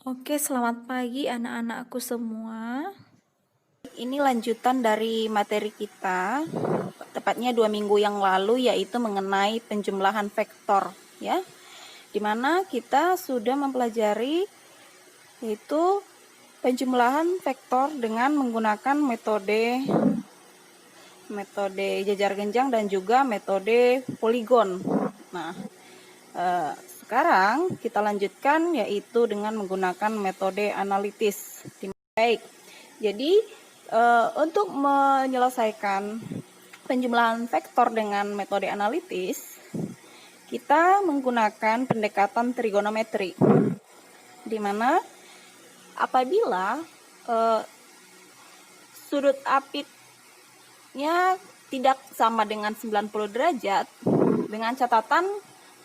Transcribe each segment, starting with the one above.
Oke, selamat pagi anak-anakku semua. Ini lanjutan dari materi kita, tepatnya 2 minggu yang lalu, yaitu mengenai penjumlahan vektor, ya. Dimana kita sudah mempelajari yaitu penjumlahan vektor dengan menggunakan metode jajar genjang dan juga metode poligon. Nah, sekarang kita lanjutkan yaitu dengan menggunakan metode analitis. Baik, jadi untuk menyelesaikan penjumlahan vektor dengan metode analitis, kita menggunakan pendekatan trigonometri, di mana apabila sudut apitnya tidak sama dengan 90 derajat, dengan catatan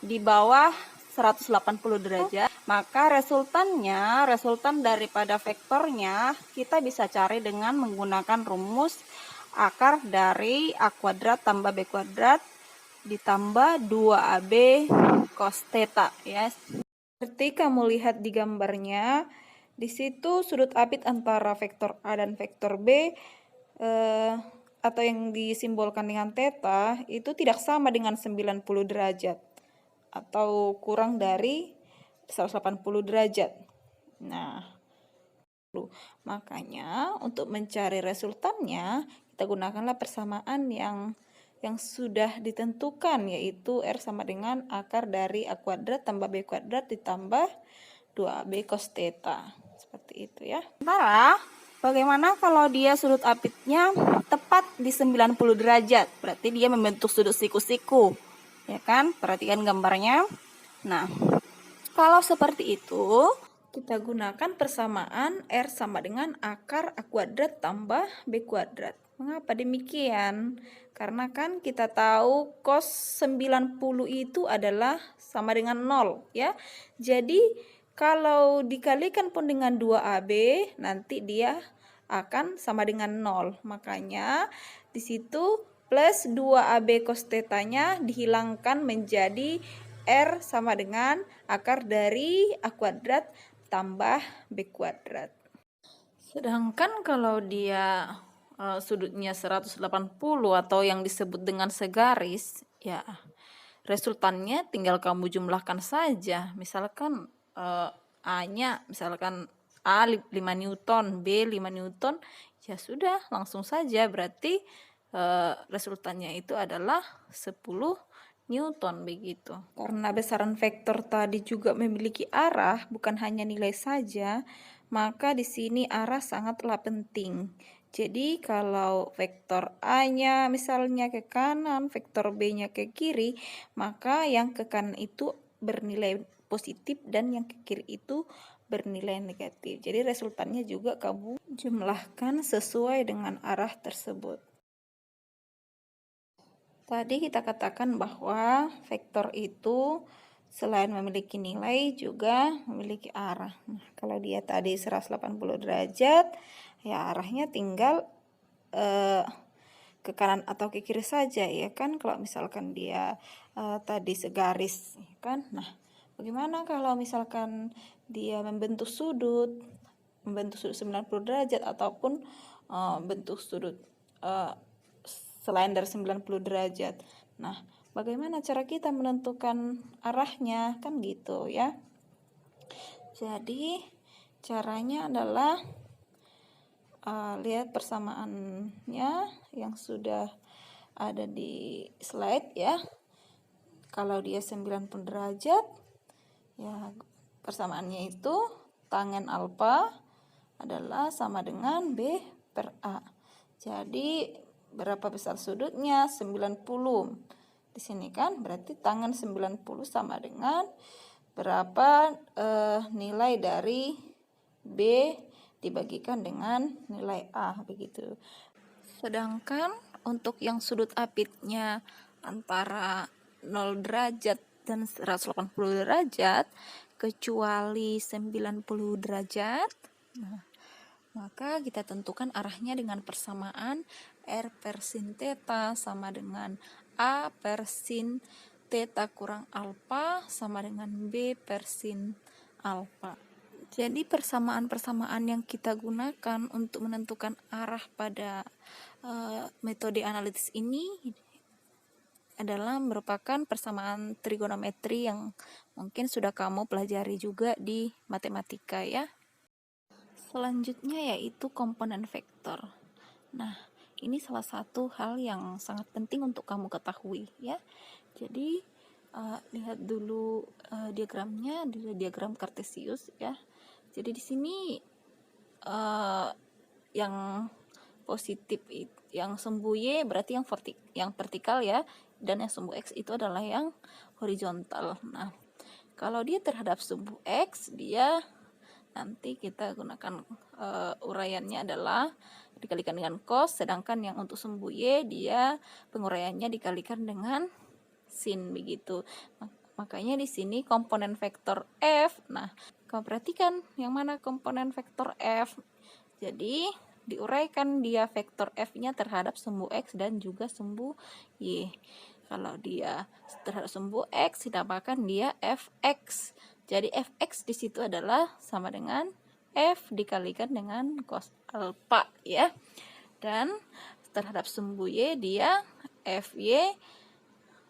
di bawah 180 derajat, maka resultan daripada vektornya kita bisa cari dengan menggunakan rumus akar dari A kuadrat tambah B kuadrat ditambah 2AB cos theta, ya. Seperti kamu lihat di gambarnya, di situ sudut apit antara vektor A dan vektor B atau yang disimbolkan dengan theta itu tidak sama dengan 90 derajat atau kurang dari 180 derajat. Nah, makanya untuk mencari resultannya kita gunakanlah persamaan yang sudah ditentukan, yaitu R sama dengan akar dari A kuadrat tambah B kuadrat ditambah 2AB cos theta. Seperti itu, ya. Sementara bagaimana kalau dia sudut apitnya tepat di 90 derajat? Berarti dia membentuk sudut siku-siku, ya kan? Perhatikan gambarnya. Nah, kalau seperti itu, kita gunakan persamaan R sama dengan akar A kuadrat tambah B kuadrat. Mengapa demikian? Karena kan kita tahu cos 90 itu adalah sama dengan 0, ya. Jadi kalau dikalikan pun dengan 2AB, nanti dia akan sama dengan 0. Makanya di situ plus 2AB cos theta-nya dihilangkan menjadi R sama dengan akar dari A kuadrat tambah B kuadrat. Sedangkan kalau dia sudutnya 180 atau yang disebut dengan segaris, ya resultannya tinggal kamu jumlahkan saja. Misalkan A-nya misalkan A 5 Newton, B 5 Newton, ya sudah langsung saja, berarti resultannya itu adalah 10 Newton begitu. Karena besaran vektor tadi juga memiliki arah, bukan hanya nilai saja, maka di sini arah sangatlah penting. Jadi kalau vektor A-nya misalnya ke kanan, vektor B-nya ke kiri, maka yang ke kanan itu bernilai positif dan yang ke kiri itu bernilai negatif. Jadi resultannya juga kamu jumlahkan sesuai dengan arah tersebut. Tadi kita katakan bahwa vektor itu selain memiliki nilai juga memiliki arah. Nah, kalau dia tadi 180 derajat, ya arahnya tinggal ke kanan atau ke kiri saja, ya kan. Kalau misalkan dia tadi segaris, ya kan. Nah, bagaimana kalau misalkan dia membentuk sudut 90 derajat ataupun bentuk sudut selain dari 90 derajat. Nah, bagaimana cara kita menentukan arahnya? Kan gitu, ya. Jadi, caranya adalah lihat persamaannya yang sudah ada di slide, ya. Kalau dia 90 derajat, ya persamaannya itu tangen alfa adalah sama dengan B per A. Jadi berapa besar sudutnya? 90. Di sini kan berarti tangen 90 sama dengan berapa nilai dari B dibagikan dengan nilai A, begitu. Sedangkan untuk yang sudut apitnya antara 0 derajat dan 180 derajat kecuali 90 derajat, nah, maka kita tentukan arahnya dengan persamaan R per sin theta sama dengan A per sin theta kurang alfa sama dengan B per sin alfa. Jadi persamaan-persamaan yang kita gunakan untuk menentukan arah pada metode analitis ini adalah merupakan persamaan trigonometri yang mungkin sudah kamu pelajari juga di matematika ya. Selanjutnya yaitu komponen vektor. Nah, ini salah satu hal yang sangat penting untuk kamu ketahui ya. Jadi lihat dulu diagramnya, diagram Cartesius ya. Jadi di sini yang positif yang sumbu Y berarti yang vertikal ya, dan yang sumbu X itu adalah yang horizontal. Nah, kalau dia terhadap sumbu X, dia nanti kita gunakan uraiannya adalah dikalikan dengan cos, sedangkan yang untuk sumbu Y dia penguraiannya dikalikan dengan sin begitu. Makanya di sini komponen vektor F. Nah, kamu perhatikan yang mana komponen vektor F. Jadi diuraikan dia vektor F-nya terhadap sumbu X dan juga sumbu Y. Kalau dia terhadap sumbu X, dinamakan dia Fx. Jadi Fx di situ adalah sama dengan F dikalikan dengan cos alpha ya. Dan terhadap sumbu Y dia Fy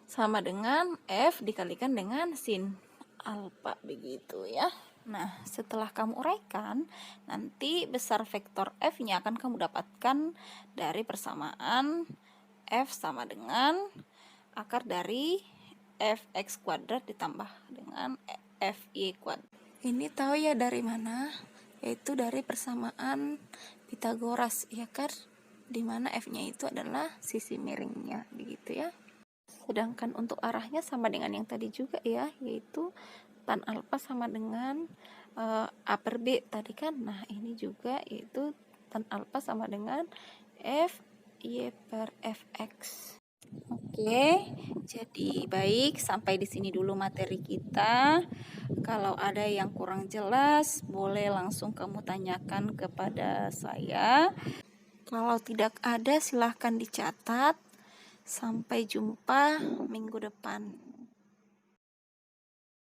sama dengan F dikalikan dengan sin alpha begitu ya. Nah, setelah kamu uraikan, nanti besar vektor F-nya akan kamu dapatkan dari persamaan F sama dengan akar dari Fx kuadrat ditambah dengan Fy kuadrat. Ini tahu ya dari mana? Yaitu dari persamaan Pitagoras ya kan? Dimana F-nya itu adalah sisi miringnya begitu ya. Sedangkan untuk arahnya sama dengan yang tadi juga ya, yaitu tan alpha sama dengan A per B tadi kan. Nah, ini juga yaitu tan alpha sama dengan Fy per Fx. Oke, jadi baik, sampai di sini dulu materi kita. Kalau ada yang kurang jelas, boleh langsung kamu tanyakan kepada saya. Kalau tidak ada, silahkan dicatat. Sampai jumpa minggu depan.